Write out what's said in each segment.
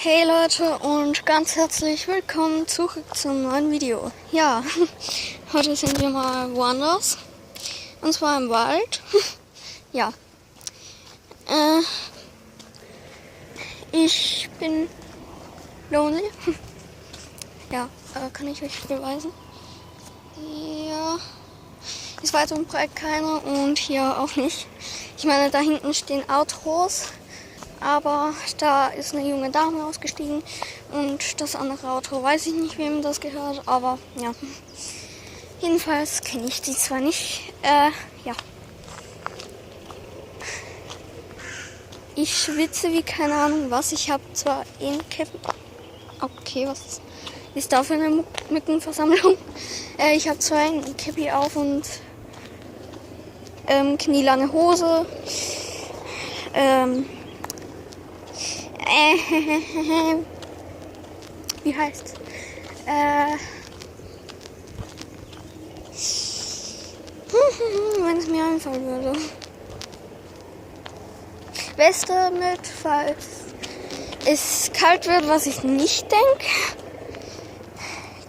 Hey Leute und ganz herzlich willkommen zurück zum neuen Video. Ja, heute sind wir mal woanders. Und zwar im Wald. Ja. Ich bin lonely. Ja, kann ich euch beweisen. Ja. Ist weit und breit keiner und hier auch nicht. Ich meine, da hinten stehen Autos. Aber da ist eine junge Dame ausgestiegen und das andere Auto weiß ich nicht, wem das gehört, aber ja. Jedenfalls kenne ich die zwar nicht. Ja. Ich schwitze wie keine Ahnung was. Ich habe zwar Okay, was ist da für eine Mückenversammlung? Ich habe zwar ein Käppi auf und knielange Hose. Wie heißt? Wenn es mir einfallen würde. Weste mit, falls es kalt wird, was ich nicht denke.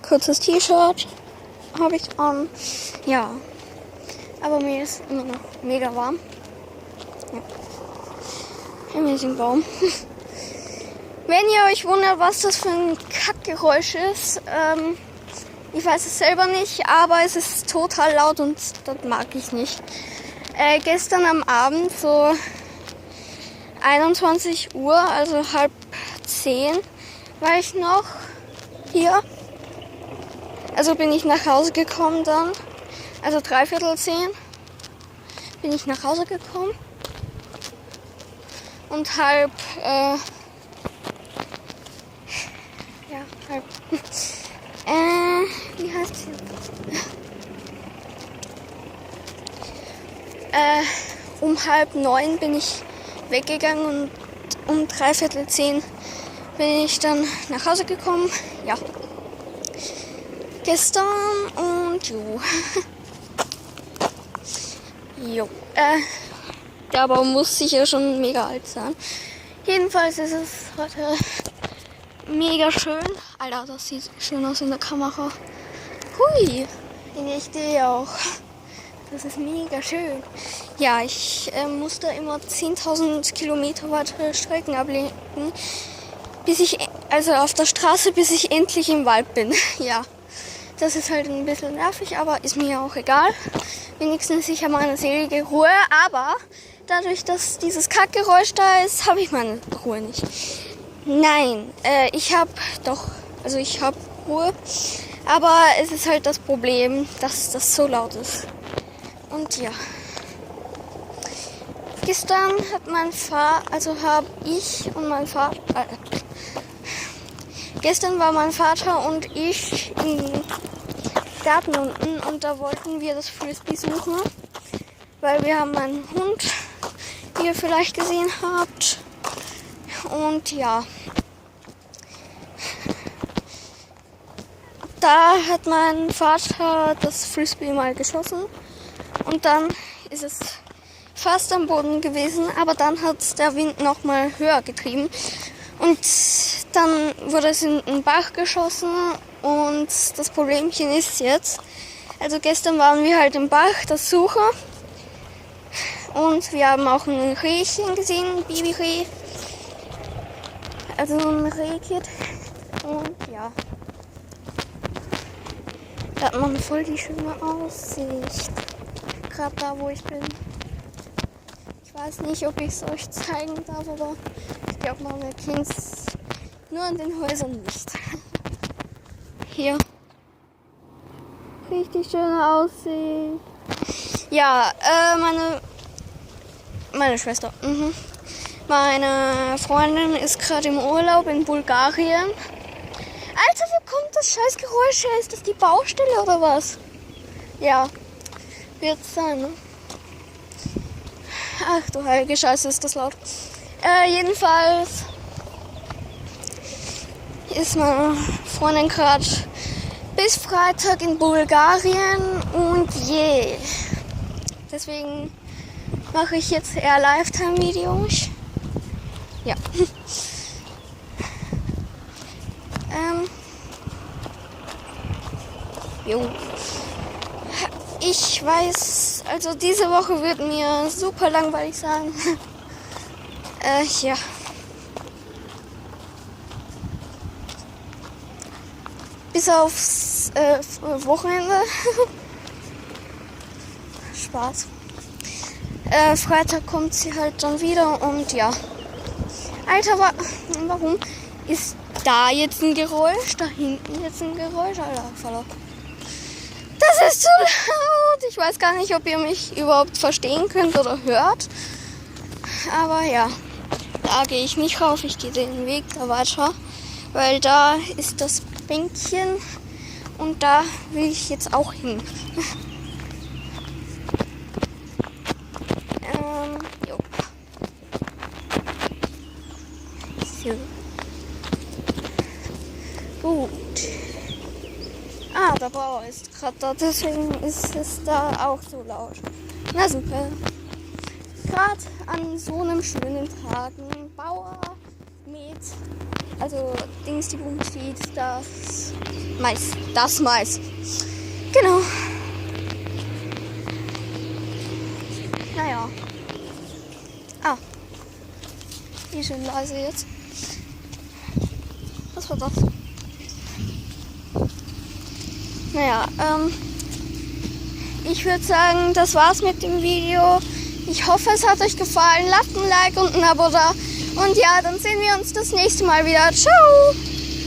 Kurzes T-Shirt habe ich an. Ja. Aber mir ist immer noch mega warm. Ja. Amazing Baum. Wenn ihr euch wundert, was das für ein Kackgeräusch ist, ich weiß es selber nicht, aber es ist total laut und das mag ich nicht. Gestern am Abend, so 21 Uhr, also 9:30, war ich noch hier. Also bin ich nach Hause gekommen dann, also 9:45 bin ich nach Hause gekommen. Und wie heißt sie? Um 8:30 bin ich weggegangen und um 9:45 bin ich dann nach Hause gekommen. Ja. Gestern und jo. Jo. Der Baum muss sicher schon mega alt sein. Jedenfalls ist es heute mega schön. Alter, das sieht schön aus in der Kamera. Hui, in HD auch. Das ist mega schön. Ja, ich muss da immer 10.000 Kilometer weitere Strecken ablegen, also auf der Straße, bis ich endlich im Wald bin. Ja, das ist halt ein bisschen nervig, aber ist mir auch egal. Wenigstens ich habe meine selige Ruhe, aber dadurch, dass dieses Kackgeräusch da ist, habe ich meine Ruhe nicht. Nein, ich habe Ruhe, aber es ist halt das Problem, dass das so laut ist. Und ja, gestern gestern war mein Vater und ich im Garten unten und da wollten wir das Frisbee suchen, weil wir haben einen Hund, wie ihr vielleicht gesehen habt. Und ja, da hat mein Vater das Frisbee mal geschossen und dann ist es fast am Boden gewesen, aber dann hat der Wind noch mal höher getrieben und dann wurde es in den Bach geschossen und das Problemchen ist jetzt, also gestern waren wir halt im Bach, das Suchen, und wir haben auch ein Rehchen gesehen, ein Babyreh. Also ein Rehkit. Und ja. Da hat man voll die schöne Aussicht. Gerade da, wo ich bin. Ich weiß nicht, ob ich es euch zeigen darf, aber ich glaube, man erkennt es nur an den Häusern nicht. Hier. Richtig schöne Aussicht. Ja, meine Schwester. Meine Freundin ist gerade im Urlaub in Bulgarien. Alter, wo kommt das scheiß Geräusch her? Ist das die Baustelle oder was? Ja, wird sein, ne? Ach du heilige Scheiße, ist das laut. Jedenfalls ist meine Freundin gerade bis Freitag in Bulgarien und je. Deswegen mache ich jetzt eher Lifetime-Videos. Ja. Jo. Ich weiß, also diese Woche wird mir super langweilig sein. Ja. Bis aufs Wochenende. Spaß. Freitag kommt sie halt dann wieder und ja. Alter, warum ist da jetzt ein Geräusch? Da hinten jetzt ein Geräusch? Alter, verlaut. Das ist zu laut. Ich weiß gar nicht, ob ihr mich überhaupt verstehen könnt oder hört. Aber ja, da gehe ich nicht rauf. Ich gehe den Weg da weiter. Weil da ist das Bänkchen und da will ich jetzt auch hin. Jo. So. Gut. Der Bauer ist gerade da, deswegen ist es da auch so laut. Na super. Gerade an so einem schönen Tag ein Bauer mäht, also Dings, die Bums sieht, das Mais. Genau. Naja. Hier schön leise jetzt. Was war das? Naja, ich würde sagen, das war's mit dem Video. Ich hoffe, es hat euch gefallen. Lasst ein Like und ein Abo da. Und ja, dann sehen wir uns das nächste Mal wieder. Ciao!